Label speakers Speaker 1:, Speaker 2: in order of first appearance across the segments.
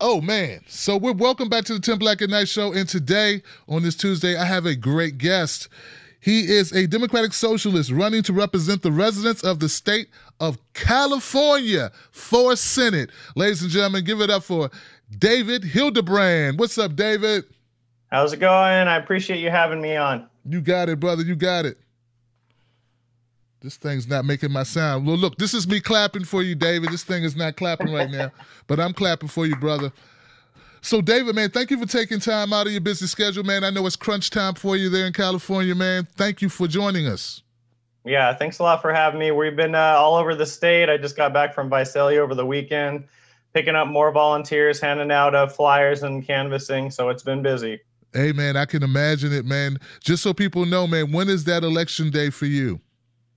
Speaker 1: Oh, man. So we're welcome back to the Tim Black at Night Show. And today, on this Tuesday, I have a great guest. He is a Democratic Socialist running to represent the residents of the state of California for Senate. Ladies and gentlemen, give it up for David Hildebrand. What's up, David?
Speaker 2: How's it going? I appreciate you having me on.
Speaker 1: You got it, brother. You got it. This thing's not making my sound. Well, look, this is me clapping for you, David. This thing is not clapping right now, but I'm clapping for you, brother. So, David, man, thank you for taking time out of your busy schedule, man. I know it's crunch time for you there in California, man. Thank you for joining us.
Speaker 2: Yeah, thanks a lot for having me. We've been all over the state. I just got back from Visalia over the weekend, picking up more volunteers, handing out flyers and canvassing, so it's been busy.
Speaker 1: Hey, man, I can imagine it, man. Just so people know, man, when is that election day for you?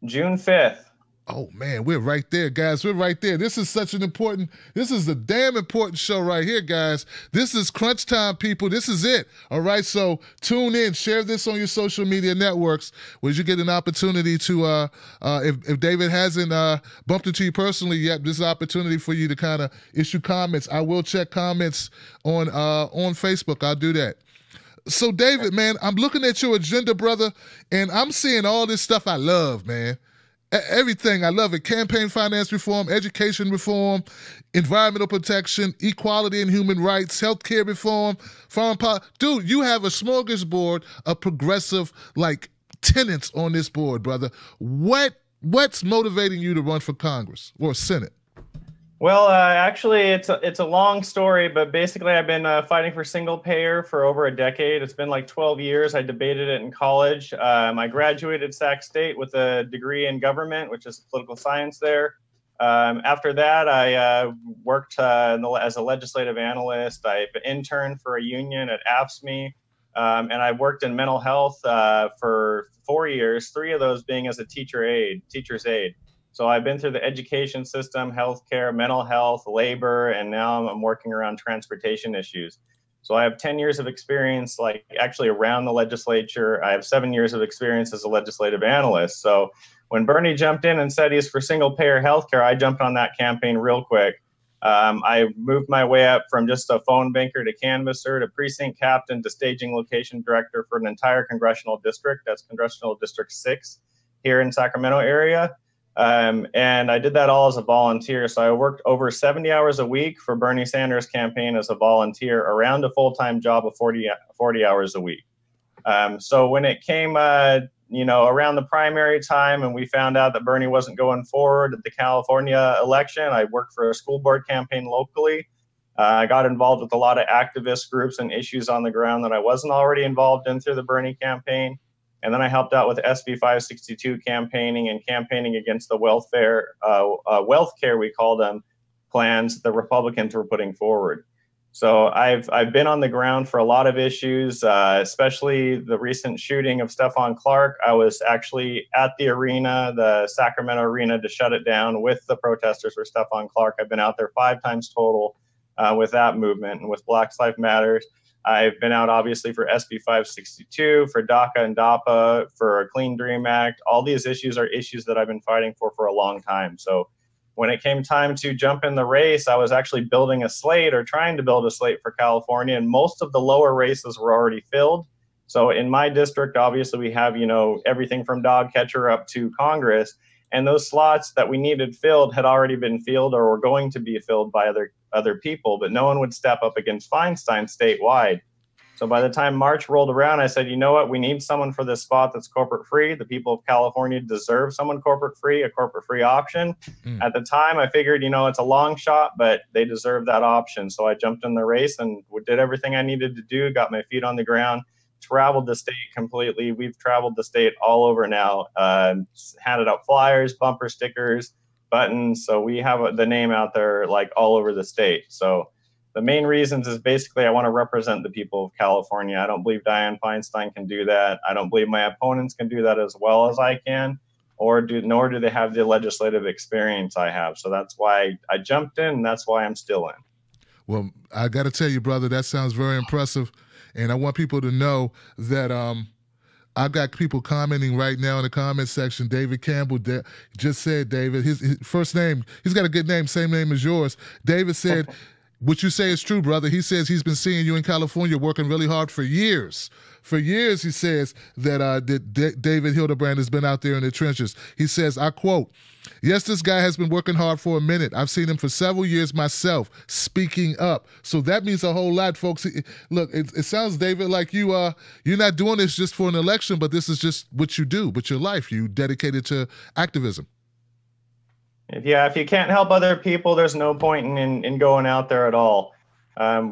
Speaker 2: June 5th.
Speaker 1: Oh, man, we're right there, guys. We're right there. This is a damn important show right here, guys. This is crunch time, people. This is it. All right, so tune in. Share this on your social media networks where you get an opportunity to, if David hasn't bumped into you personally yet, this is an opportunity for you to kind of issue comments. I will check comments on Facebook. I'll do that. So, David, man, I'm looking at your agenda, brother, and I'm seeing all this stuff I love, man. Everything. I love it. Campaign finance reform, education reform, environmental protection, equality and human rights, healthcare reform, foreign policy. Dude, you have a smorgasbord of progressive, tenets on this board, brother. What's motivating you to run for Congress or Senate?
Speaker 2: Well, actually, it's a long story, but basically I've been fighting for single payer for over a decade. It's been like 12 years. I debated it in college. I graduated Sac State with a degree in government, which is political science there. After that, I worked as a legislative analyst. I interned for a union at AFSCME, and I worked in mental health for 4 years, 3 of those being as a teacher's aide. So I've been through the education system, healthcare, mental health, labor, and now I'm working around transportation issues. So I have 10 years of experience, actually around the legislature. I have 7 years of experience as a legislative analyst. So when Bernie jumped in and said he's for single payer healthcare, I jumped on that campaign real quick. I moved my way up from just a phone banker to canvasser to precinct captain to staging location director for an entire congressional district. That's Congressional District 6 here in Sacramento area. And I did that all as a volunteer. So I worked over 70 hours a week for Bernie Sanders' campaign as a volunteer around a full-time job of 40 hours a week. So when it came, around the primary time and we found out that Bernie wasn't going forward at the California election, I worked for a school board campaign locally. I got involved with a lot of activist groups and issues on the ground that I wasn't already involved in through the Bernie campaign. And then I helped out with SB 562 campaigning and campaigning against the wealth care, we call them, plans the Republicans were putting forward. So I've been on the ground for a lot of issues, especially the recent shooting of Stephon Clark. I was actually at the arena, the Sacramento arena, to shut it down with the protesters for Stephon Clark. I've been out there 5 times total with that movement and with Black Lives Matter. I've been out, obviously, for SB 562, for DACA and DAPA, for a Clean Dream Act. All these issues are issues that I've been fighting for a long time. So when it came time to jump in the race, I was actually building a slate or trying to build a slate for California, and most of the lower races were already filled. So in my district, obviously, we have, everything from dog catcher up to Congress. And those slots that we needed filled had already been filled or were going to be filled by other people, but no one would step up against Feinstein statewide. So by the time March rolled around, I said, you know what, we need someone for this spot that's corporate free. The people of California deserve someone corporate free, a corporate free option. At the time, I figured, it's a long shot, but they deserve that option. So I jumped in the race and did everything I needed to do, got my feet on the ground, traveled the state completely. We've traveled the state all over now, handed out flyers, bumper stickers, buttons. So we have the name out there all over the state. So the main reasons is basically I want to represent the people of California. I don't believe Dianne Feinstein can do that. I don't believe my opponents can do that as well as I can, nor do they have the legislative experience I have. So that's why I jumped in, and that's why I'm still in.
Speaker 1: Well, I got to tell you, brother, that sounds very impressive. And I want people to know that I've got people commenting right now in the comment section. David Campbell just said, David, his first name, he's got a good name, same name as yours. David said, What you say is true, brother. He says he's been seeing you in California working really hard for years. For years, he says that David Hildebrand has been out there in the trenches. He says, I quote, "Yes, this guy has been working hard for a minute. I've seen him for several years myself, speaking up." So that means a whole lot, folks. Look, it sounds, David, like you're not doing this just for an election, but this is just what you do, but your life. You dedicated to activism.
Speaker 2: If you can't help other people, there's no point in going out there at all.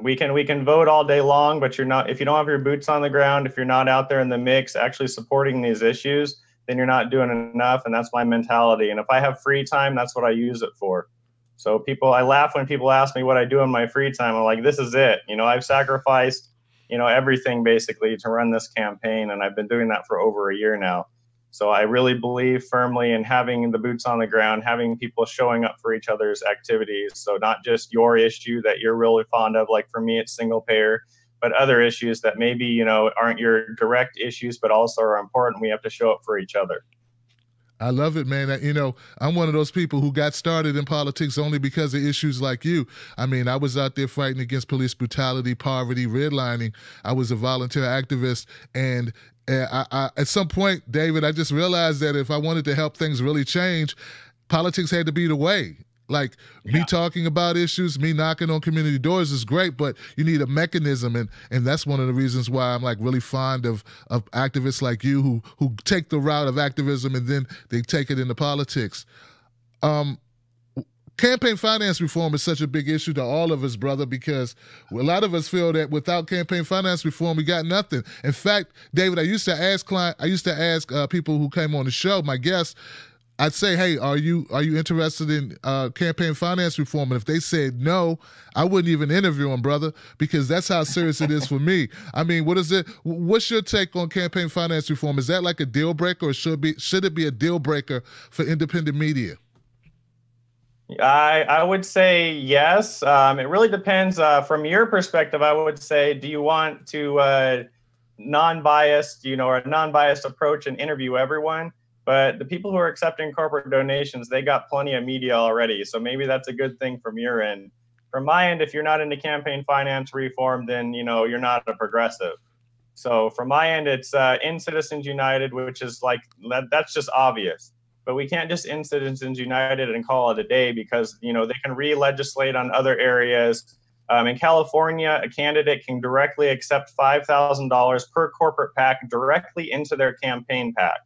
Speaker 2: We can vote all day long, but if you don't have your boots on the ground, if you're not out there in the mix actually supporting these issues, then you're not doing enough. And that's my mentality. And if I have free time, that's what I use it for. So I laugh when people ask me what I do in my free time. I'm like, this is it. I've sacrificed, everything basically to run this campaign. And I've been doing that for over a year now. So I really believe firmly in having the boots on the ground, having people showing up for each other's activities. So not just your issue that you're really fond of, like for me, it's Singlepayer, but other issues that maybe, aren't your direct issues, but also are important. We have to show up for each other.
Speaker 1: I love it, man. I'm one of those people who got started in politics only because of issues like you. I mean, I was out there fighting against police brutality, poverty, redlining. I was a volunteer activist, and I at some point, David, I just realized that if I wanted to help things really change, politics had to be the way. Like me talking about issues, me knocking on community doors is great, but you need a mechanism, and that's one of the reasons why I'm like really fond of activists like you who take the route of activism and then they take it into politics. Campaign finance reform is such a big issue to all of us, brother, because a lot of us feel that without campaign finance reform, we got nothing. In fact, David, I used to ask people who came on the show, my guests, I'd say, hey, are you interested in campaign finance reform? And if they said no, I wouldn't even interview them, brother, because that's how serious it is for me. I mean, what's your take on campaign finance reform? Is that like a deal breaker, or should it be a deal breaker for independent media?
Speaker 2: I would say yes. It really depends. From your perspective, I would say, do you want to non-biased, or a non-biased approach and interview everyone? But the people who are accepting corporate donations, they got plenty of media already. So maybe that's a good thing from your end. From my end, if you're not into campaign finance reform, then you're not a progressive. So from my end, it's in Citizens United, which is like that's just obvious. But we can't just end Citizens United and call it a day, because they can re-legislate on other areas. In California, a candidate can directly accept $5,000 per corporate PAC directly into their campaign PAC.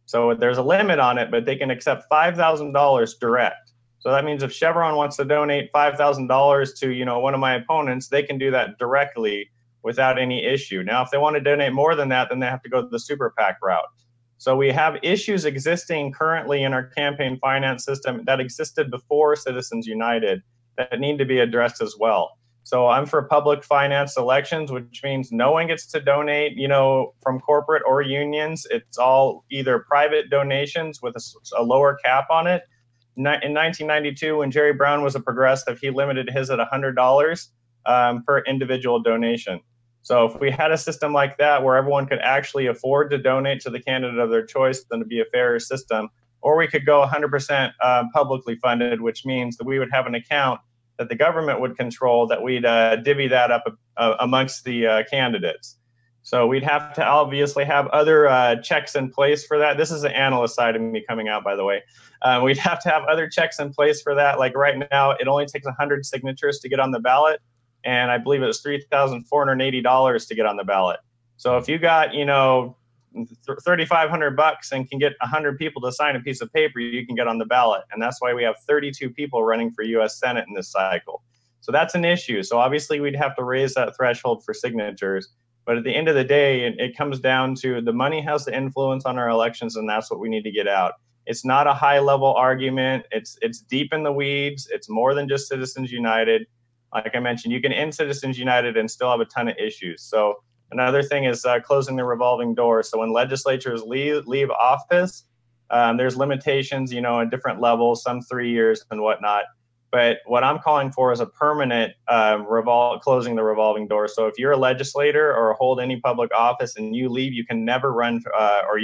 Speaker 2: So there's a limit on it, but they can accept $5,000 direct. So that means if Chevron wants to donate $5,000 to one of my opponents, they can do that directly without any issue. Now, if they want to donate more than that, then they have to go the super PAC route. So we have issues existing currently in our campaign finance system that existed before Citizens United that need to be addressed as well. So I'm for public finance elections, which means no one gets to donate, from corporate or unions. It's all either private donations with a lower cap on it. In 1992, when Jerry Brown was a progressive, he limited his at $100 per individual donation. So if we had a system like that where everyone could actually afford to donate to the candidate of their choice, then it'd be a fairer system. Or we could go 100% publicly funded, which means that we would have an account that the government would control, that we'd divvy that up amongst the candidates. So we'd have to obviously have other checks in place for that. This is the analyst side of me coming out, by the way. We'd have to have other checks in place for that. Like right now, it only takes 100 signatures to get on the ballot. And I believe it was $3,480 to get on the ballot. So if you got, $3,500 and can get 100 people to sign a piece of paper, you can get on the ballot. And that's why we have 32 people running for U.S. Senate in this cycle. So that's an issue. So obviously we'd have to raise that threshold for signatures. But at the end of the day, it comes down to the money has the influence on our elections, and that's what we need to get out. It's not a high-level argument. It's deep in the weeds. It's more than just Citizens United. Like I mentioned, you can end Citizens United and still have a ton of issues. So another thing is closing the revolving door. So when legislatures leave office, there's limitations, at different levels, some 3 years and whatnot. But what I'm calling for is a permanent closing the revolving door. So if you're a legislator or hold any public office and you leave, you can never run or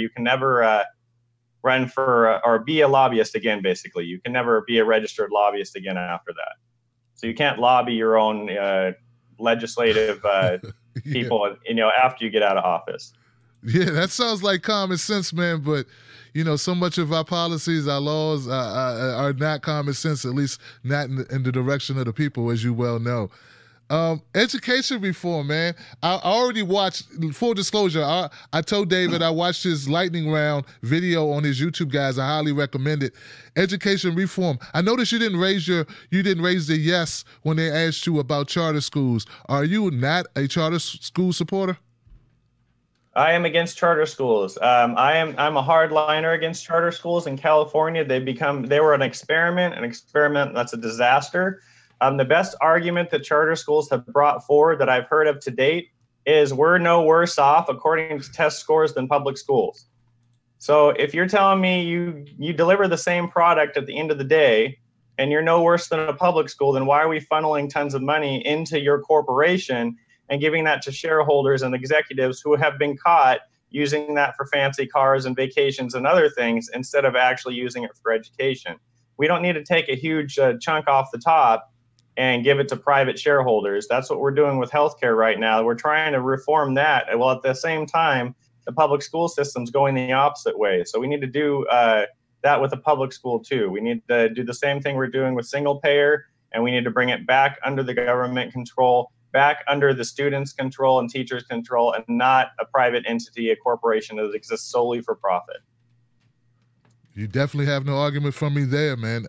Speaker 2: be a lobbyist again, basically. You can never be a registered lobbyist again after that. So you can't lobby your own legislative people, after you get out of office.
Speaker 1: Yeah, that sounds like common sense, man. But, so much of our policies, our laws are not common sense, at least not in the direction of the people, as you well know. Education reform, man. I already watched, full disclosure, I told David I watched his lightning round video on his YouTube, guys. I highly recommend it. Education reform. I noticed you didn't raise the yes when they asked you about charter schools. Are you not a charter school supporter?
Speaker 2: I am against charter schools. I'm a hardliner against charter schools in California. They were an experiment that's a disaster. The best argument that charter schools have brought forward that I've heard of to date is we're no worse off according to test scores than public schools. So if you're telling me you deliver the same product at the end of the day and you're no worse than a public school, then why are we funneling tons of money into your corporation and giving that to shareholders and executives who have been caught using that for fancy cars and vacations and other things instead of actually using it for education? We don't need to take a huge chunk off the top and give it to private shareholders. That's what we're doing with healthcare right now. We're trying to reform that. Well, at the same time, the public school system's going the opposite way. So we need to do that with the public school too. We need to do the same thing we're doing with single payer, and we need to bring it back under the government control, back under the students' control and teachers' control, and not a private entity, a corporation that exists solely for profit.
Speaker 1: You definitely have no argument from me there, man.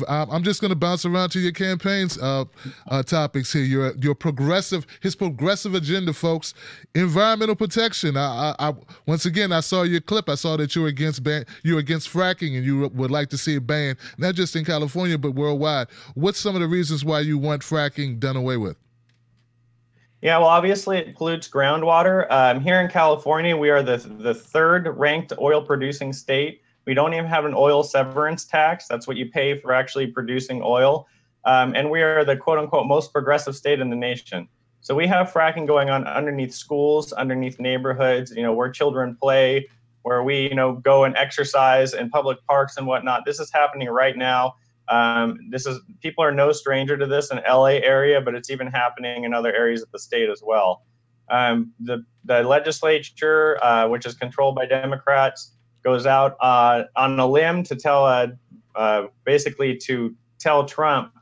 Speaker 1: I'm just going to bounce around to your campaign's topics here. Your progressive agenda, folks. Environmental protection. Once again, I saw your clip. I saw that you're against fracking, and you would like to see it banned, not just in California but worldwide. What's some of the reasons why you want fracking done away with?
Speaker 2: Yeah, well, obviously it pollutes groundwater. Here in California, we are the third ranked oil producing state. We don't even have an oil severance tax. That's what you pay for actually producing oil. And we are the quote unquote most progressive state in the nation. So we have fracking going on underneath schools, underneath neighborhoods, where children play, where we, go and exercise in public parks and whatnot. This is happening right now. People are no stranger to this in LA area, but it's even happening in other areas of the state as well. The legislature, which is controlled by Democrats, goes out on a limb to basically tell Trump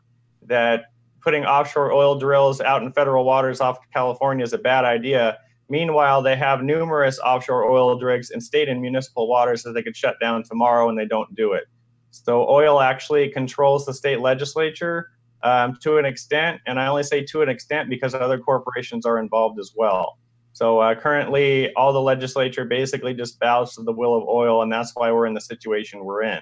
Speaker 2: that putting offshore oil drills out in federal waters off California is a bad idea. Meanwhile, they have numerous offshore oil rigs in state and municipal waters that they could shut down tomorrow, and they don't do it. So oil actually controls the state legislature to an extent, and I only say to an extent because other corporations are involved as well. So currently, all the legislature basically just bows to the will of oil, and that's why we're in the situation we're in.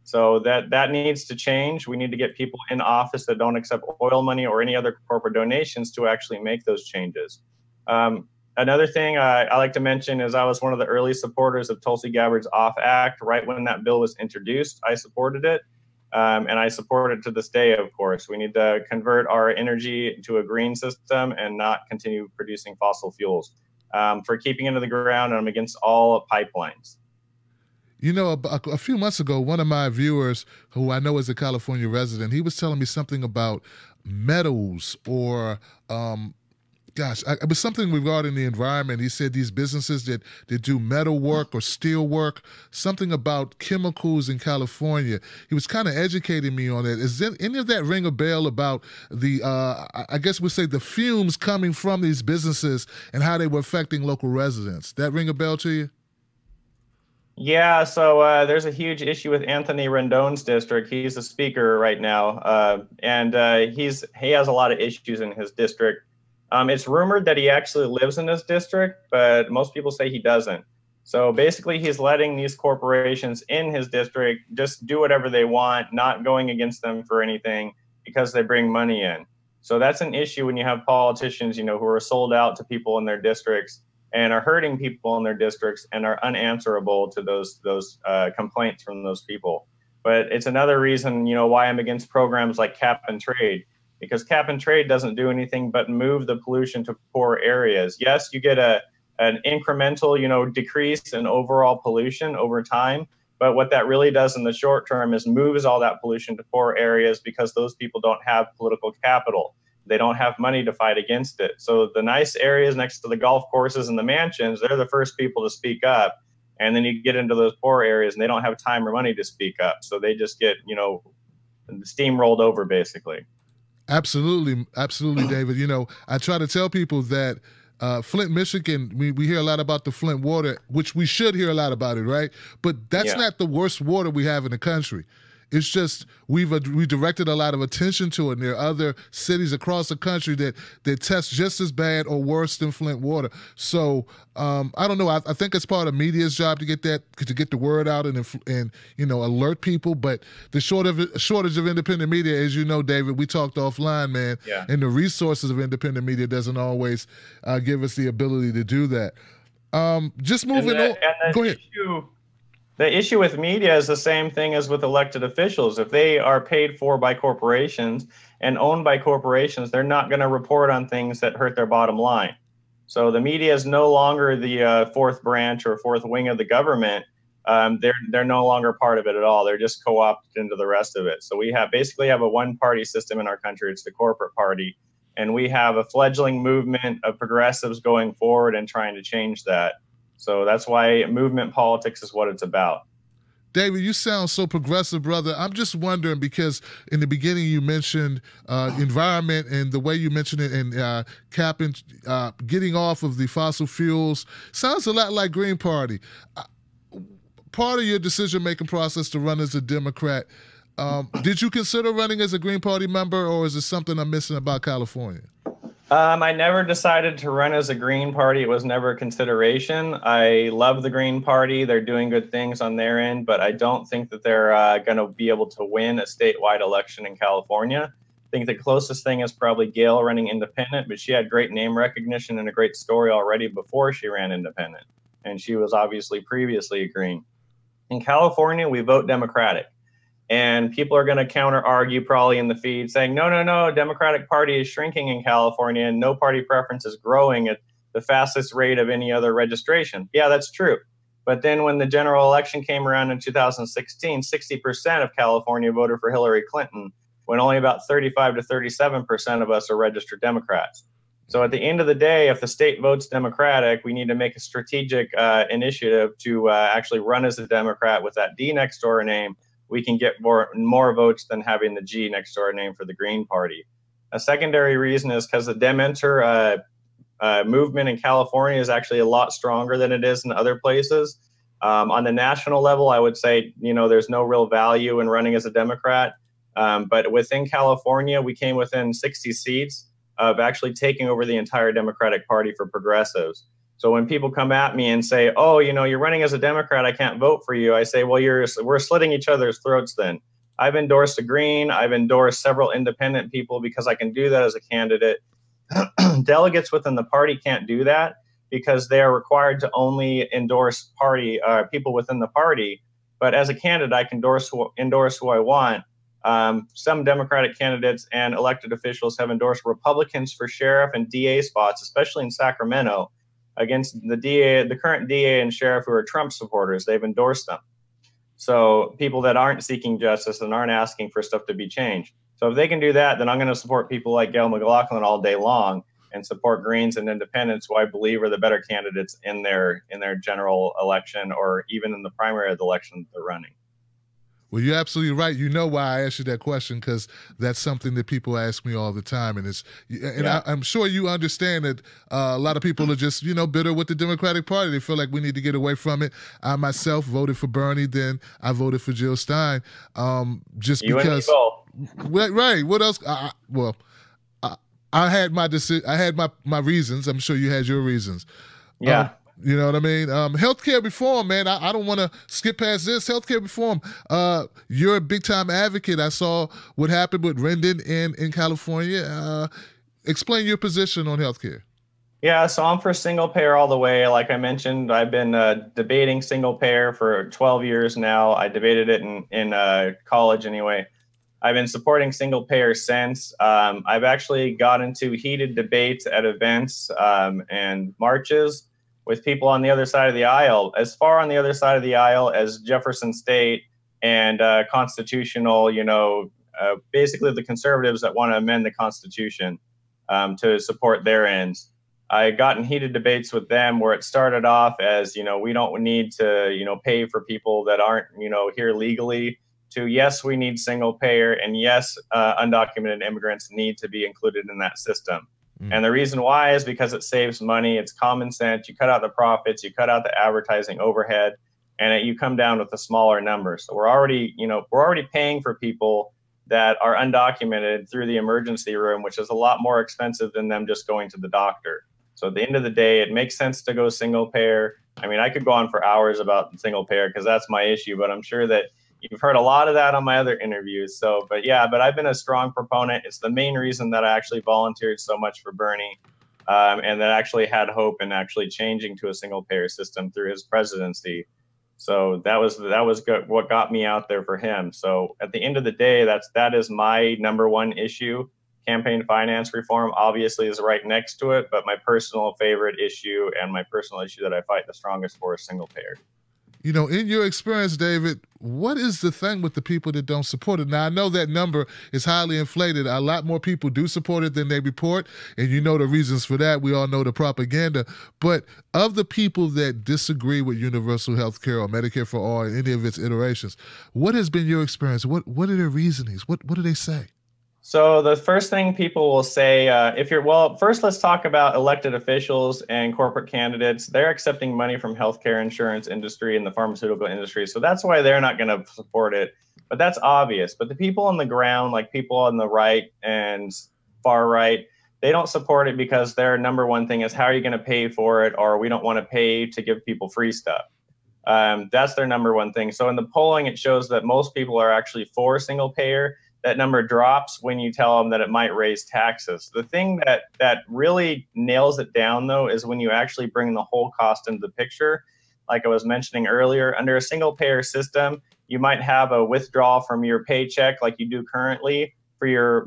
Speaker 2: So that needs to change. We need to get people in office that don't accept oil money or any other corporate donations to actually make those changes. Another thing I like to mention is I was one of the early supporters of Tulsi Gabbard's OFF Act. Right when that bill was introduced, I supported it. And I support it to this day, of course. We need to convert our energy to a green system and not continue producing fossil fuels. For keeping it in the ground, I'm against all pipelines.
Speaker 1: A few months ago, one of my viewers, who I know is a California resident, he was telling me something about metals or it was something regarding the environment. He said these businesses that do metal work or steel work, something about chemicals in California. He was kind of educating me on it. Is there any of that ring a bell about the, I guess we'd say the fumes coming from these businesses and how they were affecting local residents? That ring a bell to you?
Speaker 2: Yeah, so there's a huge issue with Anthony Rendon's district. He's the speaker right now, and he has a lot of issues in his district. It's rumored that he actually lives in this district, but most people say he doesn't. So basically, he's letting these corporations in his district just do whatever they want, not going against them for anything because they bring money in. So that's an issue when you have politicians, who are sold out to people in their districts and are hurting people in their districts and are unanswerable to those complaints from those people. But it's another reason, why I'm against programs like cap and trade. Because cap and trade doesn't do anything but move the pollution to poor areas. Yes, you get an incremental, decrease in overall pollution over time, But what that really does in the short term is moves all that pollution to poor areas because those people don't have political capital. They don't have money to fight against it. So the nice areas next to the golf courses and the mansions, they're the first people to speak up. And then you get into those poor areas and they don't have time or money to speak up. So they just get, steamrolled over, basically.
Speaker 1: Absolutely. Absolutely, David. I try to tell people that Flint, Michigan, we hear a lot about the Flint water, which we should hear a lot about it, right? But that's not the worst water we have in the country. It's just we directed a lot of attention to it, and there are other cities across the country that test just as bad or worse than Flint water. So I don't know. I think it's part of media's job to get the word out and alert people. But the shortage of independent media, as you know, David, we talked offline, man, and the resources of independent media doesn't always give us the ability to do that. Just moving on. Go ahead.
Speaker 2: The issue with media is the same thing as with elected officials. If they are paid for by corporations and owned by corporations, they're not going to report on things that hurt their bottom line. So the media is no longer the fourth branch or fourth wing of the government. They're no longer part of it at all. They're just co-opted into the rest of it. So we basically have a one-party system in our country. It's the corporate party. And we have a fledgling movement of progressives going forward and trying to change that. So that's why movement politics is what it's about.
Speaker 1: David, you sound so progressive, brother. I'm just wondering, because in the beginning you mentioned environment, and the way you mentioned it, and capping, getting off of the fossil fuels. Sounds a lot like Green Party. Part of your decision-making process to run as a Democrat, did you consider running as a Green Party member, or is it something I'm missing about California?
Speaker 2: I never decided to run as a Green Party. It was never a consideration. I love the Green Party. They're doing good things on their end, but I don't think that they're going to be able to win a statewide election in California. I think the closest thing is probably Gail running independent, but she had great name recognition and a great story already before she ran independent. And she was obviously previously a Green. In California, we vote Democratic. And people are going to counter-argue probably in the feed saying, no, Democratic Party is shrinking in California and no party preference is growing at the fastest rate of any other registration. Yeah, that's true. But then when the general election came around in 2016, 60% of California voted for Hillary Clinton, when only about 35 to 37% of us are registered Democrats. So at the end of the day, if the state votes Democratic, we need to make a strategic initiative to actually run as a Democrat with that D next door name. We can get more votes than having the G next to our name for the Green Party. A secondary reason is because the Dementer movement in California is actually a lot stronger than it is in other places. On the national level, I would say, there's no real value in running as a Democrat. But within California, we came within 60 seats of actually taking over the entire Democratic Party for progressives. So when people come at me and say, oh, you're running as a Democrat, I can't vote for you, I say, well, we're slitting each other's throats then. I've endorsed a Green. I've endorsed several independent people because I can do that as a candidate. Delegates within the party can't do that because they are required to only endorse people within the party. But as a candidate, I can endorse who I want. Some Democratic candidates and elected officials have endorsed Republicans for sheriff and DA spots, especially in Sacramento, against the current DA and sheriff who are Trump supporters. They've endorsed them. So people that aren't seeking justice and aren't asking for stuff to be changed. So if they can do that, then I'm going to support people like Gail McLaughlin all day long and support Greens and independents who I believe are the better candidates in their general election or even in the primary of the election that they're running.
Speaker 1: Well, you're absolutely right. You know why I asked you that question, because that's something that people ask me all the time, and I'm sure you understand that a lot of people are just bitter with the Democratic Party. They feel like we need to get away from it. I myself voted for Bernie, then I voted for Jill Stein, just
Speaker 2: you
Speaker 1: because.
Speaker 2: And me both.
Speaker 1: Right. What else? I had my decision. I had my reasons. I'm sure you had your reasons.
Speaker 2: Yeah.
Speaker 1: You know what I mean? Healthcare reform, man. I don't want to skip past this. Healthcare reform. You're a big-time advocate. I saw what happened with Rendon in California. Explain your position on healthcare.
Speaker 2: Yeah, so I'm for single payer all the way. Like I mentioned, I've been debating single payer for 12 years now. I debated it in college anyway. I've been supporting single payer since. I've actually got into heated debates at events and marches. with people on the other side of the aisle, as far on the other side of the aisle as Jefferson State and constitutional, basically the conservatives that want to amend the Constitution to support their ends. I got in heated debates with them where it started off as, we don't need to, pay for people that aren't, here legally, to yes, we need single payer, and yes, undocumented immigrants need to be included in that system. And the reason why is because it saves money. It's common sense. You cut out the profits, you cut out the advertising overhead, and you come down with a smaller number. So we're already paying for people that are undocumented through the emergency room, which is a lot more expensive than them just going to the doctor. So at the end of the day, it makes sense to go single payer. I mean, I could go on for hours about single payer because that's my issue, but I'm sure that you've heard a lot of that on my other interviews. So, but I've been a strong proponent. It's the main reason that I actually volunteered so much for Bernie, and that actually had hope in actually changing to a single payer system through his presidency. So that was what got me out there for him. So at the end of the day, that is my number one issue. Campaign finance reform obviously is right next to it, but my personal favorite issue and my personal issue that I fight the strongest for is single payer.
Speaker 1: In your experience, David, what is the thing with the people that don't support it? Now, I know that number is highly inflated. A lot more people do support it than they report, and you know the reasons for that. We all know the propaganda. But of the people that disagree with universal health care or Medicare for all in any of its iterations, what has been your experience? What are their reasonings? What do they say?
Speaker 2: So the first thing people will say, first let's talk about elected officials and corporate candidates. They're accepting money from healthcare, insurance industry, and the pharmaceutical industry. So that's why they're not going to support it. But that's obvious. But the people on the ground, like people on the right and far right, they don't support it because their number one thing is, how are you going to pay for it? Or we don't want to pay to give people free stuff. That's their number one thing. So in the polling, it shows that most people are actually for single payer. That number drops when you tell them that it might raise taxes. The thing that really nails it down, though, is when you actually bring the whole cost into the picture. Like I was mentioning earlier, under a single payer system, you might have a withdrawal from your paycheck like you do currently for your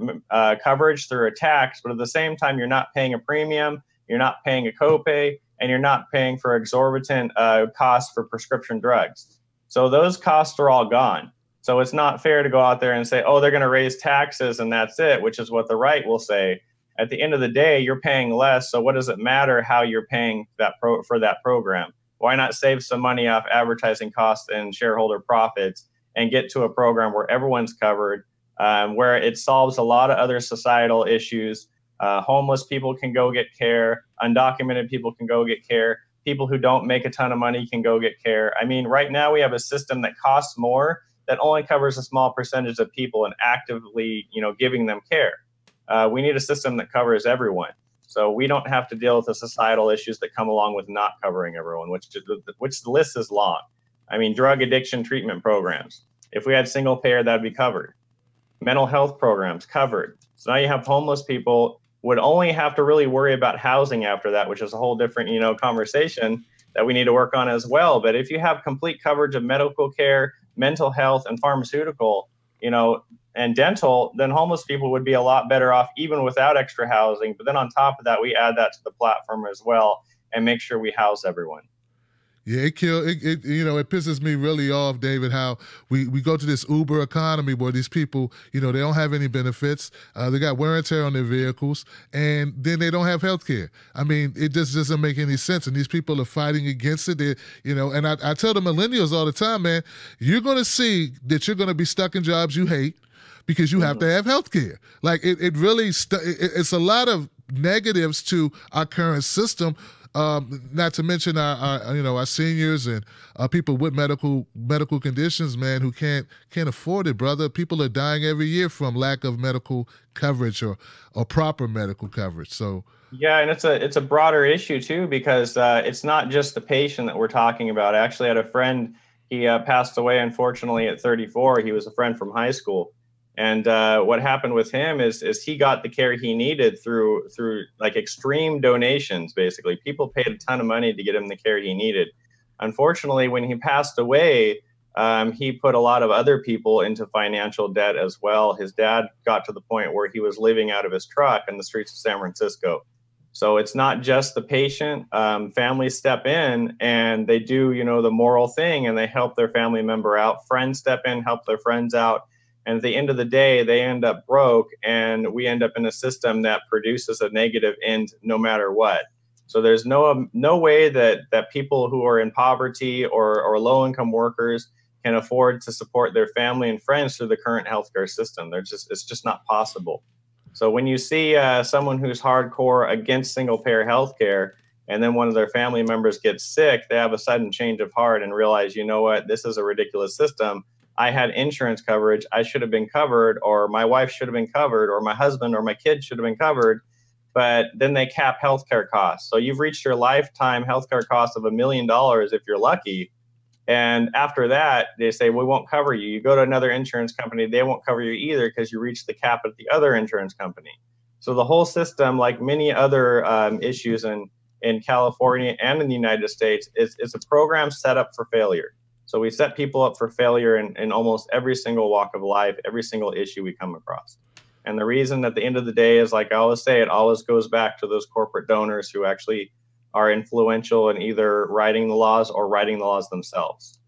Speaker 2: coverage through a tax, but at the same time, you're not paying a premium, you're not paying a copay, and you're not paying for exorbitant costs for prescription drugs. So those costs are all gone. So it's not fair to go out there and say, oh, they're going to raise taxes and that's it, which is what the right will say. At the end of the day, you're paying less. So what does it matter how you're paying for that program? Why not save some money off advertising costs and shareholder profits and get to a program where everyone's covered, where it solves a lot of other societal issues. Homeless people can go get care. Undocumented people can go get care. People who don't make a ton of money can go get care. I mean, right now we have a system that costs more that only covers a small percentage of people and actively, giving them care. We need a system that covers everyone. So we don't have to deal with the societal issues that come along with not covering everyone, which the list is long. I mean, drug addiction treatment programs. If we had single payer, that'd be covered. Mental health programs covered. So now you have homeless people would only have to really worry about housing after that, which is a whole different, conversation that we need to work on as well. But if you have complete coverage of medical care, mental health, and pharmaceutical, and dental, then homeless people would be a lot better off even without extra housing. But then on top of that, we add that to the platform as well and make sure we house everyone.
Speaker 1: Yeah, it pisses me really off, David, how we go to this Uber economy where these people, they don't have any benefits. They got wear and tear on their vehicles, and then they don't have health care. I mean, it just doesn't make any sense. And these people are fighting against it. And I tell the millennials all the time, man, you're going to see that you're going to be stuck in jobs you hate because you have to have health care. Like it really, it's a lot of negatives to our current system. Not to mention our seniors and people with medical conditions, man, who can't afford it, brother. People are dying every year from lack of medical coverage or proper medical coverage. So
Speaker 2: yeah, and it's a broader issue too, because it's not just the patient that we're talking about. I actually had a friend. He passed away, unfortunately, at 34. He was a friend from high school. And what happened with him is he got the care he needed through like extreme donations, basically. People paid a ton of money to get him the care he needed. Unfortunately, when he passed away, he put a lot of other people into financial debt as well. His dad got to the point where he was living out of his truck in the streets of San Francisco. So it's not just the patient. Families step in and they do, the moral thing, and they help their family member out. Friends step in, help their friends out. And at the end of the day, they end up broke, and we end up in a system that produces a negative end no matter what. So there's no way that people who are in poverty or low-income workers can afford to support their family and friends through the current healthcare system. It's just not possible. So when you see someone who's hardcore against single-payer healthcare, and then one of their family members gets sick, they have a sudden change of heart and realize, you know what, this is a ridiculous system. I had insurance coverage, I should have been covered, or my wife should have been covered, or my husband or my kids should have been covered. But then they cap healthcare costs. So you've reached your lifetime healthcare cost of $1 million if you're lucky. And after that, they say, we won't cover you. You go to another insurance company, they won't cover you either because you reached the cap at the other insurance company. So the whole system, like many other issues in California and in the United States, is a program set up for failure. So we set people up for failure in almost every single walk of life, every single issue we come across. And the reason at the end of the day is, like I always say, it always goes back to those corporate donors who actually are influential in either writing the laws or writing the laws themselves.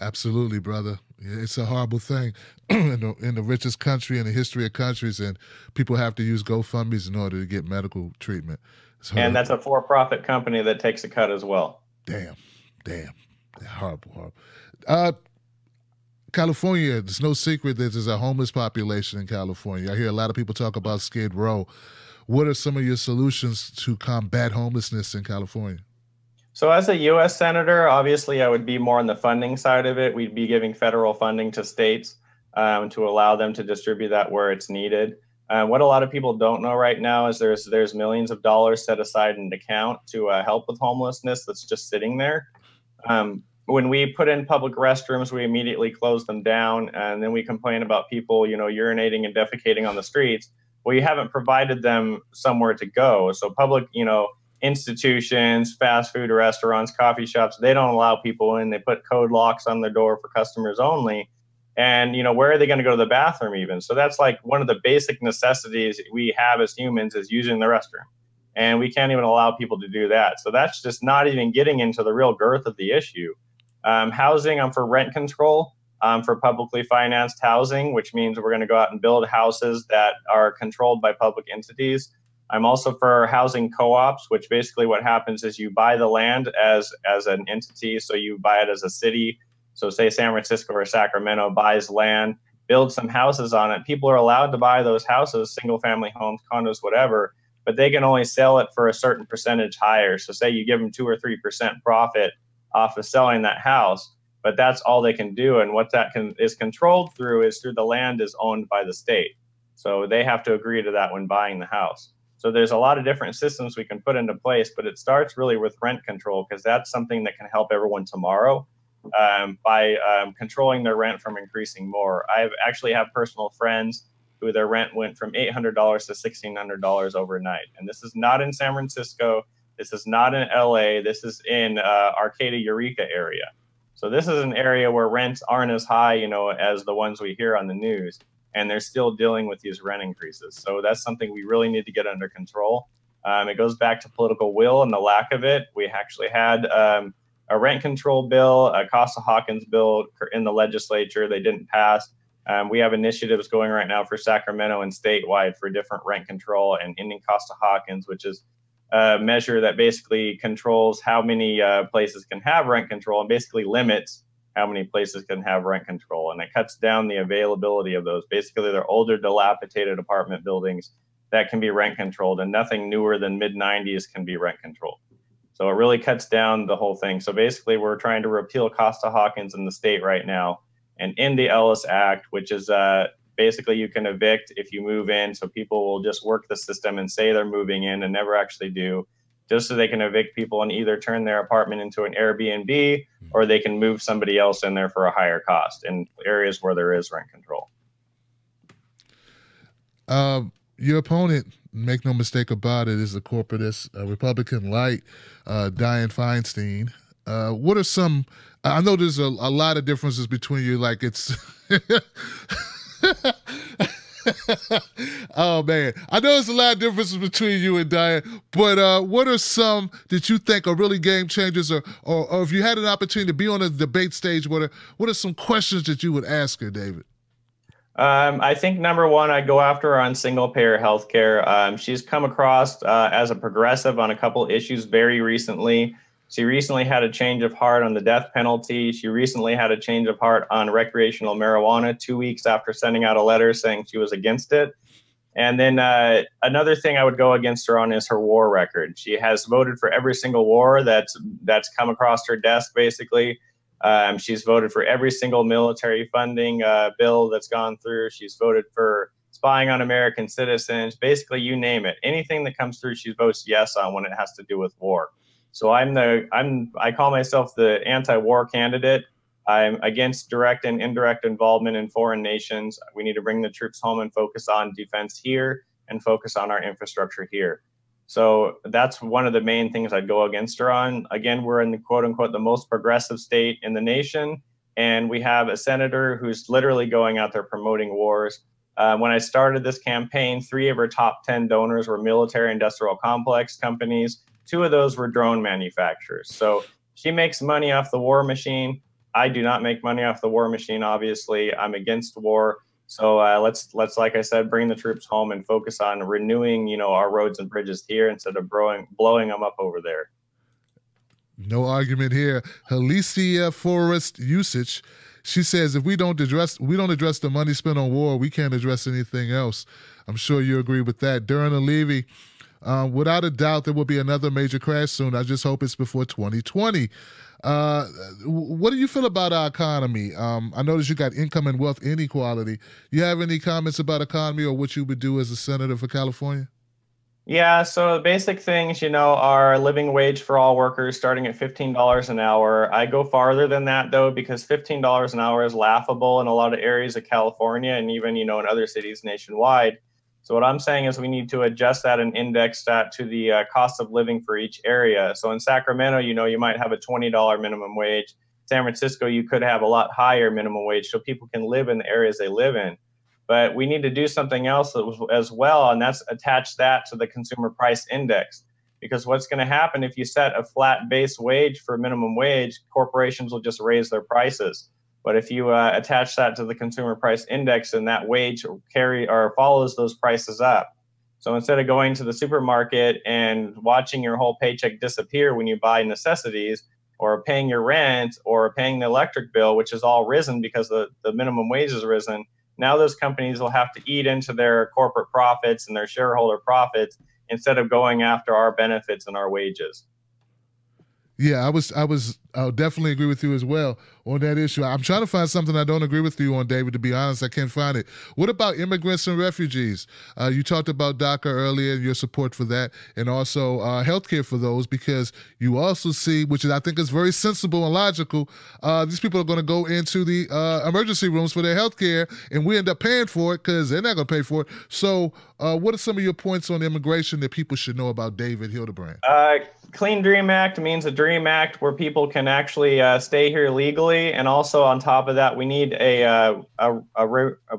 Speaker 1: Absolutely, brother. It's a horrible thing in the richest country in the history of countries, and people have to use GoFundMes in order to get medical treatment.
Speaker 2: And that's a for-profit company that takes a cut as well.
Speaker 1: Damn. Horrible. California, there's no secret that there's a homeless population in California. I hear a lot of people talk about Skid Row. What are some of your solutions to combat homelessness in California?
Speaker 2: So as a U.S. Senator, obviously I would be more on the funding side of it. We'd be giving federal funding to states to allow them to distribute that where it's needed. What a lot of people don't know right now is there's millions of dollars set aside in an account to help with homelessness that's just sitting there. When we put in public restrooms, we immediately close them down, and then we complain about people, urinating and defecating on the streets. Well, you haven't provided them somewhere to go. So public, institutions, fast food restaurants, coffee shops, they don't allow people in. They put code locks on their door for customers only. And, where are they going to go to the bathroom even? So that's like one of the basic necessities we have as humans is using the restroom. And we can't even allow people to do that. So that's just not even getting into the real girth of the issue. Housing, I'm for rent control, for publicly financed housing, which means we're going to go out and build houses that are controlled by public entities. I'm also for housing co-ops, which basically what happens is you buy the land as an entity. So you buy it as a city. So say San Francisco or Sacramento buys land, build some houses on it. People are allowed to buy those houses, single family homes, condos, whatever, but they can only sell it for a certain percentage higher. So say you give them 2 or 3% profit off of selling that house, but that's all they can do. And what that is controlled through the land is owned by the state. So they have to agree to that when buying the house. So there's a lot of different systems we can put into place, but it starts really with rent control, because that's something that can help everyone tomorrow by controlling their rent from increasing more. I actually have personal friends who their rent went from $800 to $1,600 overnight. And this is not in San Francisco. This is not in LA. This is in Arcata, Eureka area. So this is an area where rents aren't as high, as the ones we hear on the news. And they're still dealing with these rent increases. So that's something we really need to get under control. It goes back to political will and the lack of it. We actually had a rent control bill, a Costa-Hawkins bill in the legislature. They didn't pass. We have initiatives going right now for Sacramento and statewide for different rent control and ending Costa-Hawkins, which is a measure that basically controls how many places can have rent control and basically limits how many places can have rent control. And it cuts down the availability of those. Basically, they're older, dilapidated apartment buildings that can be rent controlled, and nothing newer than mid-90s can be rent controlled. So it really cuts down the whole thing. So basically, we're trying to repeal Costa-Hawkins in the state right now and end the Ellis Act, which is basically you can evict if you move in. So people will just work the system and say they're moving in and never actually do, just so they can evict people and either turn their apartment into an Airbnb or they can move somebody else in there for a higher cost in areas where there is rent control.
Speaker 1: Your opponent, make no mistake about it, is a corporatist, Republican light, Dianne Feinstein. What are some, I know there's a lot of differences between you, like it's, Oh man, I know there's a lot of differences between you and Dianne, but what are some that you think are really game changers, or if you had an opportunity to be on a debate stage, what are some questions that you would ask her, David?
Speaker 2: I think number one, I'd go after her on single payer healthcare. She's come across as a progressive on a couple issues very recently. She recently had a change of heart on the death penalty. She recently had a change of heart on recreational marijuana 2 weeks after sending out a letter saying she was against it. And then another thing I would go against her on is her war record. She has voted for every single war that's come across her desk, basically. She's voted for every single military funding bill that's gone through. She's voted for spying on American citizens. Basically, you name it. Anything that comes through, she votes yes on when it has to do with war. So I call myself the anti-war candidate. I'm against direct and indirect involvement in foreign nations. We need to bring the troops home and focus on defense here and focus on our infrastructure here. So that's one of the main things I'd go against her on. Again, we're in the quote unquote the most progressive state in the nation. And we have a senator who's literally going out there promoting wars. When I started this campaign, 3 of her top 10 donors were military industrial complex companies. 2 of those were drone manufacturers. So she makes money off the war machine. I do not make money off the war machine, obviously. I'm against war. So let's, like I said, bring the troops home and focus on renewing, our roads and bridges here instead of blowing them up over there.
Speaker 1: No argument here. Alicia Forrest Usage, she says, if we don't address the money spent on war, we can't address anything else. I'm sure you agree with that. Darren Levy, without a doubt, there will be another major crash soon. I just hope it's before 2020. What do you feel about our economy? I noticed you got income and wealth inequality. You have any comments about economy or what you would do as a senator for California?
Speaker 2: Yeah, so the basic things, are living wage for all workers starting at $15 an hour. I go farther than that, though, because $15 an hour is laughable in a lot of areas of California and even, in other cities nationwide. So what I'm saying is we need to adjust that and index that to the cost of living for each area. So in Sacramento, you might have a $20 minimum wage. San Francisco, you could have a lot higher minimum wage so people can live in the areas they live in. But we need to do something else as well, and that's attach that to the consumer price index. Because what's going to happen if you set a flat base wage for minimum wage, corporations will just raise their prices. But if you attach that to the consumer price index, and that wage follows those prices up. So instead of going to the supermarket and watching your whole paycheck disappear when you buy necessities, or paying your rent, or paying the electric bill, which is all risen because the minimum wage has risen, now those companies will have to eat into their corporate profits and their shareholder profits instead of going after our benefits and our wages.
Speaker 1: Yeah, I'll definitely agree with you as well on that issue. I'm trying to find something I don't agree with you on, David. To be honest, I can't find it. What about immigrants and refugees? You talked about DACA earlier, your support for that, and also healthcare for those, because you also see, which I think is very sensible and logical, these people are going to go into the emergency rooms for their healthcare, and we end up paying for it because they're not going to pay for it. So what are some of your points on immigration that people should know about David Hildebrand?
Speaker 2: Clean Dream Act means a dream act where people can actually stay here legally, and also on top of that, we need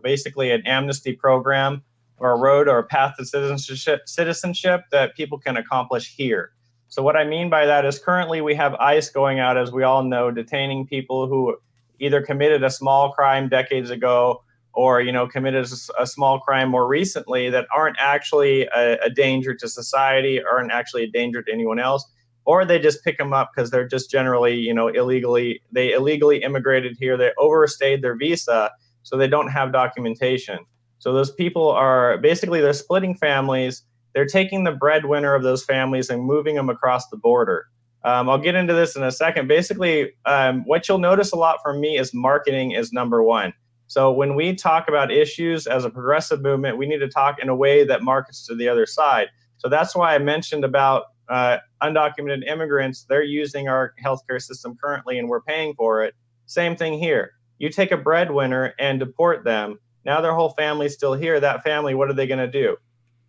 Speaker 2: basically an amnesty program or a road or a path to citizenship that people can accomplish here. So what I mean by that is currently we have ICE going out, as we all know, detaining people who either committed a small crime decades ago or committed a small crime more recently that aren't actually a danger to society, aren't actually a danger to anyone else, or they just pick them up because they're just generally illegally immigrated here. They overstayed their visa, so they don't have documentation. So those people are basically, they're splitting families. They're taking the breadwinner of those families and moving them across the border. I'll get into this in a second. Basically, what you'll notice a lot from me is marketing is number one. So when we talk about issues as a progressive movement, we need to talk in a way that markets to the other side. So that's why I mentioned about undocumented immigrants. They're using our healthcare system currently, and we're paying for it. Same thing here. You take a breadwinner and deport them. Now their whole family's still here. That family, what are they going to do?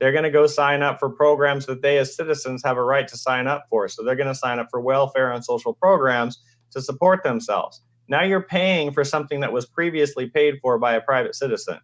Speaker 2: They're going to go sign up for programs that they as citizens have a right to sign up for. So they're going to sign up for welfare and social programs to support themselves. Now you're paying for something that was previously paid for by a private citizen.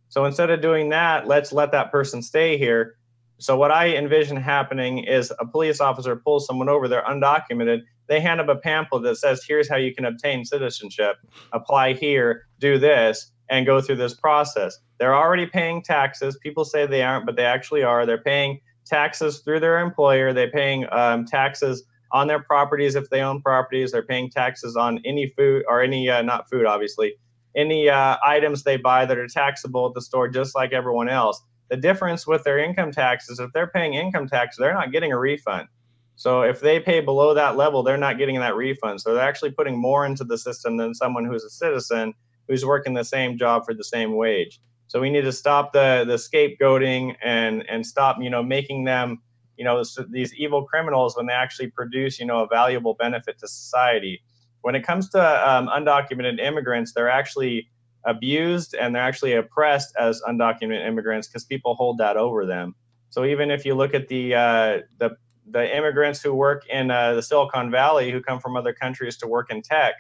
Speaker 2: So instead of doing that, let's let that person stay here. So what I envision happening is a police officer pulls someone over, they're undocumented, they hand up a pamphlet that says, here's how you can obtain citizenship, apply here, do this, and go through this process. They're already paying taxes. People say they aren't, but they actually are. They're paying taxes through their employer. They're paying taxes on their properties if they own properties. They're paying taxes on any food or any, not food, obviously, any items they buy that are taxable at the store, just like everyone else. The difference with their income taxes, if they're paying income tax, they're not getting a refund. So if they pay below that level, they're not getting that refund. So they're actually putting more into the system than someone who's a citizen who's working the same job for the same wage. So we need to stop the scapegoating and stop, making them, these evil criminals when they actually produce, a valuable benefit to society. When it comes to undocumented immigrants, they're actually abused and they're actually oppressed as undocumented immigrants because people hold that over them. So even if you look at the immigrants who work in the Silicon Valley who come from other countries to work in tech,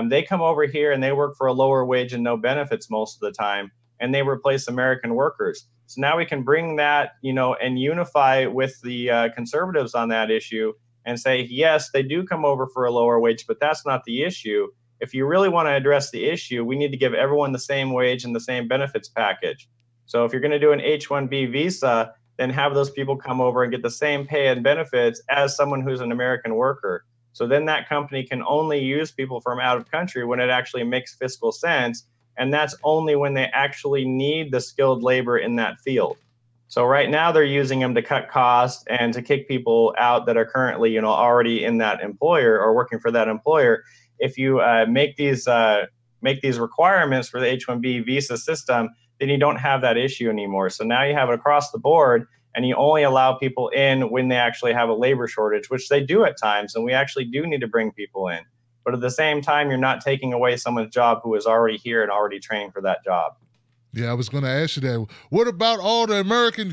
Speaker 2: they come over here and they work for a lower wage and no benefits most of the time, and they replace American workers. So now we can bring that, and unify with the conservatives on that issue and say, yes, they do come over for a lower wage, but that's not the issue. If you really want to address the issue, we need to give everyone the same wage and the same benefits package. So if you're going to do an H-1B visa, then have those people come over and get the same pay and benefits as someone who's an American worker. So then that company can only use people from out of country when it actually makes fiscal sense. And that's only when they actually need the skilled labor in that field. So right now they're using them to cut costs and to kick people out that are currently, already in that employer or working for that employer. If you make these requirements for the H-1B visa system, then you don't have that issue anymore. So now you have it across the board, and you only allow people in when they actually have a labor shortage, which they do at times, and we actually do need to bring people in. But at the same time, you're not taking away someone's job who is already here and already trained for that job.
Speaker 1: Yeah, I was going to ask you that. What about all the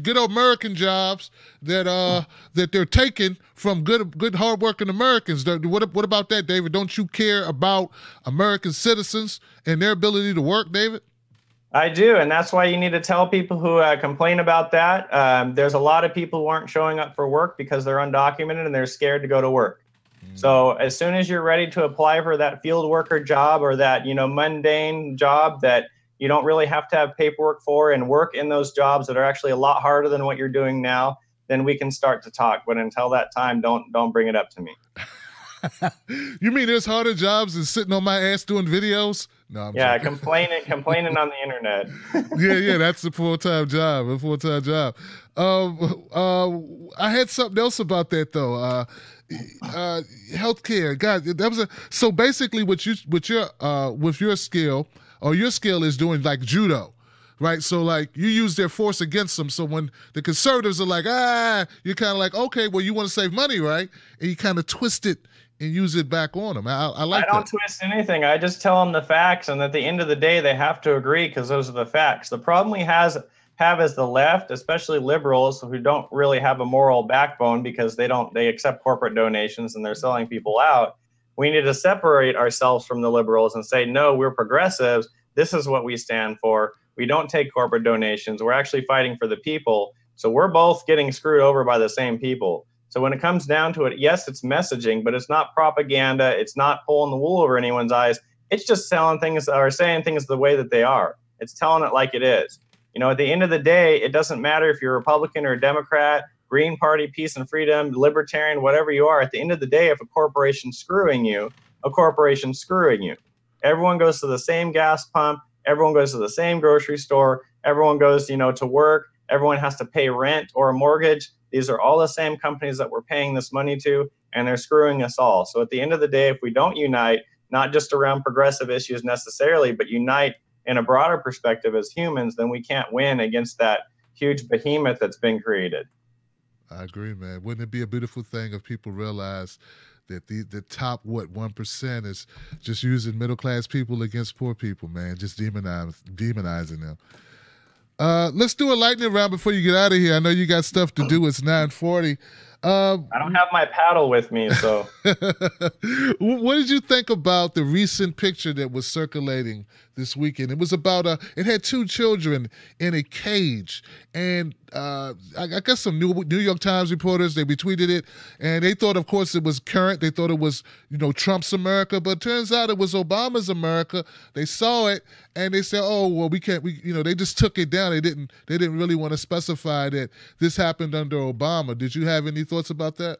Speaker 1: good American jobs that they're taking from good, hardworking Americans? What about that, David? Don't you care about American citizens and their ability to work, David?
Speaker 2: I do, and that's why you need to tell people who complain about that. There's a lot of people who aren't showing up for work because they're undocumented and they're scared to go to work. So as soon as you're ready to apply for that field worker job or that, mundane job that you don't really have to have paperwork for and work in those jobs that are actually a lot harder than what you're doing now, then we can start to talk. But until that time, don't bring it up to me.
Speaker 1: You mean there's harder jobs than sitting on my ass doing videos? No, I'm joking.
Speaker 2: complaining on the internet.
Speaker 1: Yeah, that's a full-time job. I had something else about that though. Healthcare. God, that was so basically with your skill, or your skill is doing like judo, right? So like you use their force against them. So when the conservatives are like, you're kind of like, okay, well you want to save money, right? And you kind of twist it and use it back on them. I like that. I don't
Speaker 2: twist anything. I just tell them the facts, and at the end of the day, they have to agree because those are the facts. The problem we have as the left, especially liberals who don't really have a moral backbone because they accept corporate donations and they're selling people out. We need to separate ourselves from the liberals and say, no, we're progressives. This is what we stand for. We don't take corporate donations. We're actually fighting for the people. So we're both getting screwed over by the same people. So when it comes down to it, yes, it's messaging, but it's not propaganda. It's not pulling the wool over anyone's eyes. It's just selling things or saying things the way that they are. It's telling it like it is. At the end of the day, it doesn't matter if you're a Republican or a Democrat, Green Party, Peace and Freedom, Libertarian, whatever you are. At the end of the day, if a corporation's screwing you, a corporation's screwing you. Everyone goes to the same gas pump. Everyone goes to the same grocery store. Everyone goes, to work. Everyone has to pay rent or a mortgage. These are all the same companies that we're paying this money to, and they're screwing us all. So at the end of the day, if we don't unite, not just around progressive issues necessarily, but unite in a broader perspective as humans, then we can't win against that huge behemoth that's been created.
Speaker 1: I agree, man. Wouldn't it be a beautiful thing if people realize that the top 1% is just using middle-class people against poor people, man, just demonizing them. Let's do a lightning round before you get out of here. I know you got stuff to do. It's 9:40.
Speaker 2: I don't have my paddle with me, so.
Speaker 1: What did you think about the recent picture that was circulating this weekend? It was about it had two children in a cage, and I guess some New York Times reporters, they retweeted it, and they thought, of course, it was current. They thought it was, Trump's America, but turns out it was Obama's America. They saw it and they said, "Oh, well, we can't." They just took it down. They didn't really want to specify that this happened under Obama. Did you have any thoughts about that?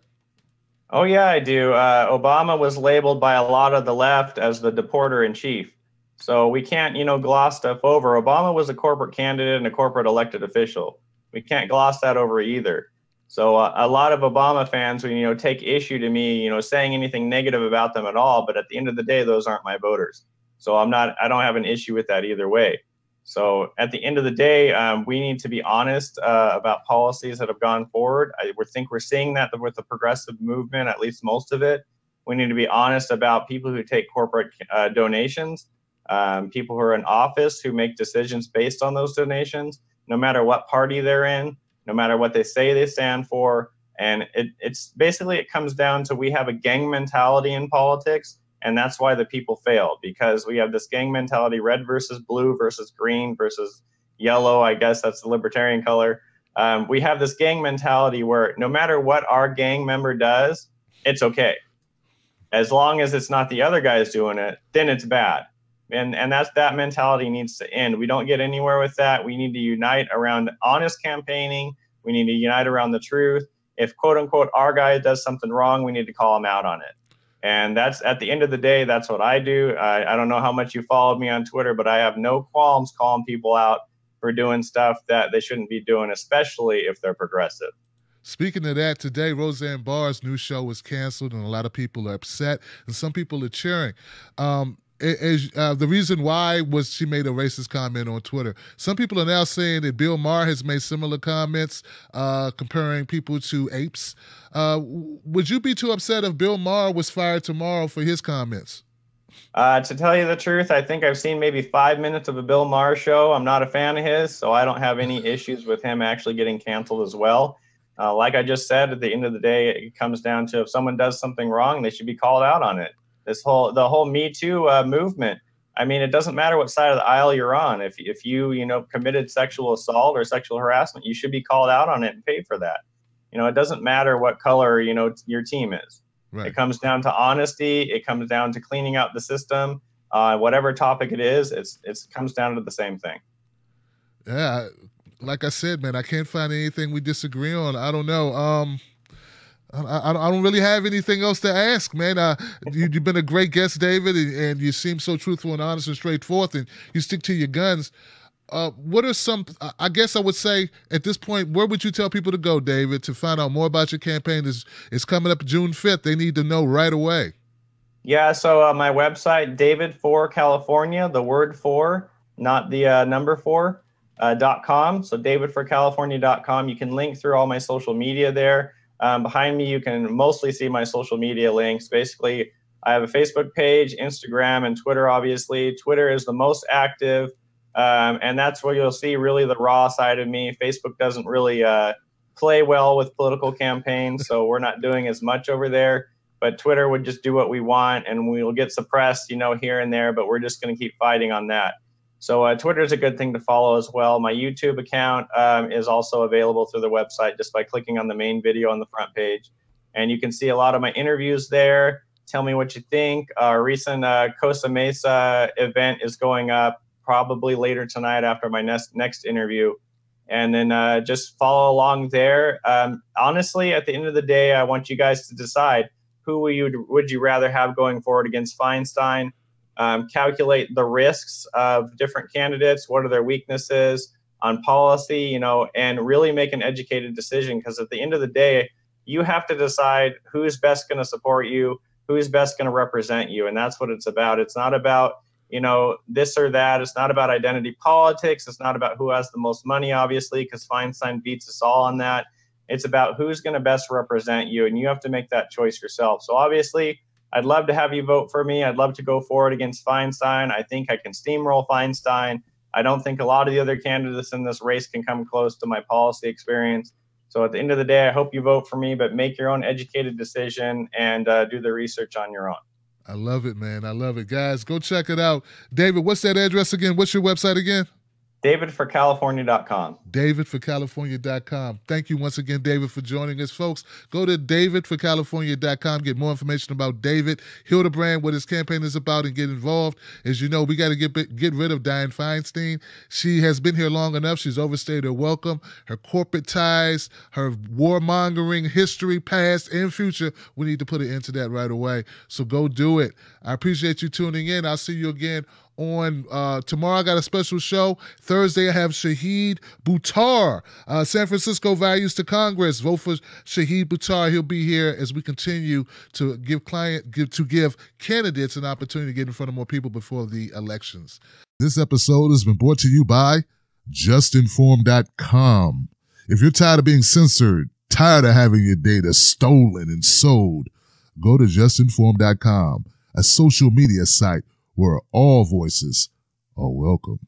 Speaker 2: Oh, yeah, I do. Obama was labeled by a lot of the left as the deporter in chief. So we can't, gloss stuff over. Obama was a corporate candidate and a corporate elected official. We can't gloss that over either. So a lot of Obama fans, take issue to me, saying anything negative about them at all. But at the end of the day, those aren't my voters. So I don't have an issue with that either way. So at the end of the day, we need to be honest about policies that have gone forward. I think we're seeing that with the progressive movement, at least most of it. We need to be honest about people who take corporate donations, people who are in office who make decisions based on those donations, no matter what party they're in, no matter what they say they stand for. And it's basically, it comes down to, we have a gang mentality in politics. And that's why the people failed, because we have this gang mentality, red versus blue versus green versus yellow. I guess that's the libertarian color. We have this gang mentality where no matter what our gang member does, it's okay. As long as it's not the other guys doing it, then it's bad. And that mentality needs to end. We don't get anywhere with that. We need to unite around honest campaigning. We need to unite around the truth. If, quote unquote, our guy does something wrong, we need to call him out on it. And that's, at the end of the day, that's what I do. I don't know how much you followed me on Twitter, but I have no qualms calling people out for doing stuff that they shouldn't be doing, especially if they're progressive.
Speaker 1: Speaking of that, today, Roseanne Barr's new show was canceled, and a lot of people are upset, and some people are cheering. The reason why was she made a racist comment on Twitter. Some people are now saying that Bill Maher has made similar comments, comparing people to apes. Would you be too upset if Bill Maher was fired tomorrow for his comments?
Speaker 2: To tell you the truth, I think I've seen maybe 5 minutes of a Bill Maher show. I'm not a fan of his, so I don't have any issues with him actually getting canceled as well. Like I just said, at the end of the day, it comes down to, if someone does something wrong, they should be called out on it. The whole Me Too movement. I mean, it doesn't matter what side of the aisle you're on. If you committed sexual assault or sexual harassment, you should be called out on it and paid for that. It doesn't matter what color your team is. Right. It comes down to honesty. It comes down to cleaning out the system. Whatever topic it is, it comes down to the same thing.
Speaker 1: Yeah, like I said, man, I can't find anything we disagree on. I don't know. I don't really have anything else to ask, man. You've been a great guest, David, and you seem so truthful and honest and straightforward, and you stick to your guns. What are some, I guess I would say at this point, where would you tell people to go, David, to find out more about your campaign? It's coming up June 5th. They need to know right away.
Speaker 2: Yeah, so my website, David for California, the word for, not the number four, .com. So davidforcalifornia.com. You can link through all my social media there. Behind me, you can mostly see my social media links. Basically, I have a Facebook page, Instagram, and Twitter, obviously. Twitter is the most active, and that's where you'll see really the raw side of me. Facebook doesn't really play well with political campaigns, so we're not doing as much over there. But Twitter would just do what we want, and we'll get suppressed, here and there, but we're just going to keep fighting on that. So Twitter is a good thing to follow as well. My YouTube account is also available through the website just by clicking on the main video on the front page. And you can see a lot of my interviews there. Tell me what you think. Our recent Costa Mesa event is going up probably later tonight after my next interview. And then just follow along there. Honestly, at the end of the day, I want you guys to decide who would you rather have going forward against Feinstein. Calculate the risks of different candidates, what are their weaknesses on policy, and really make an educated decision, because at the end of the day, you have to decide who's best going to support you, who's best going to represent you, and that's what it's about. It's not about, this or that. It's not about identity politics. It's not about who has the most money, obviously, because Feinstein beats us all on that. It's about who's going to best represent you, and you have to make that choice yourself. So obviously, I'd love to have you vote for me. I'd love to go forward against Feinstein. I think I can steamroll Feinstein. I don't think a lot of the other candidates in this race can come close to my policy experience. So at the end of the day, I hope you vote for me, but make your own educated decision and do the research on your own.
Speaker 1: I love it, man. I love it. Guys, go check it out. David, what's that address again? What's your website again?
Speaker 2: DavidForCalifornia.com.
Speaker 1: DavidForCalifornia.com. Thank you once again, David, for joining us. Folks, go to DavidForCalifornia.com. Get more information about David Hildebrand, what his campaign is about, and get involved. As you know, we got to get rid of Dianne Feinstein. She has been here long enough. She's overstayed her welcome. Her corporate ties, her warmongering history, past and future, we need to put an end to that right away. So go do it. I appreciate you tuning in. I'll see you again on tomorrow. I got a special show. Thursday, I have Shahid Buttar, San Francisco Values to Congress. Vote for Shahid Buttar. He'll be here as we continue to give candidates an opportunity to get in front of more people before the elections. This episode has been brought to you by justinform.com. If you're tired of being censored, tired of having your data stolen and sold, go to justinform.com, a social media site where all voices are welcome.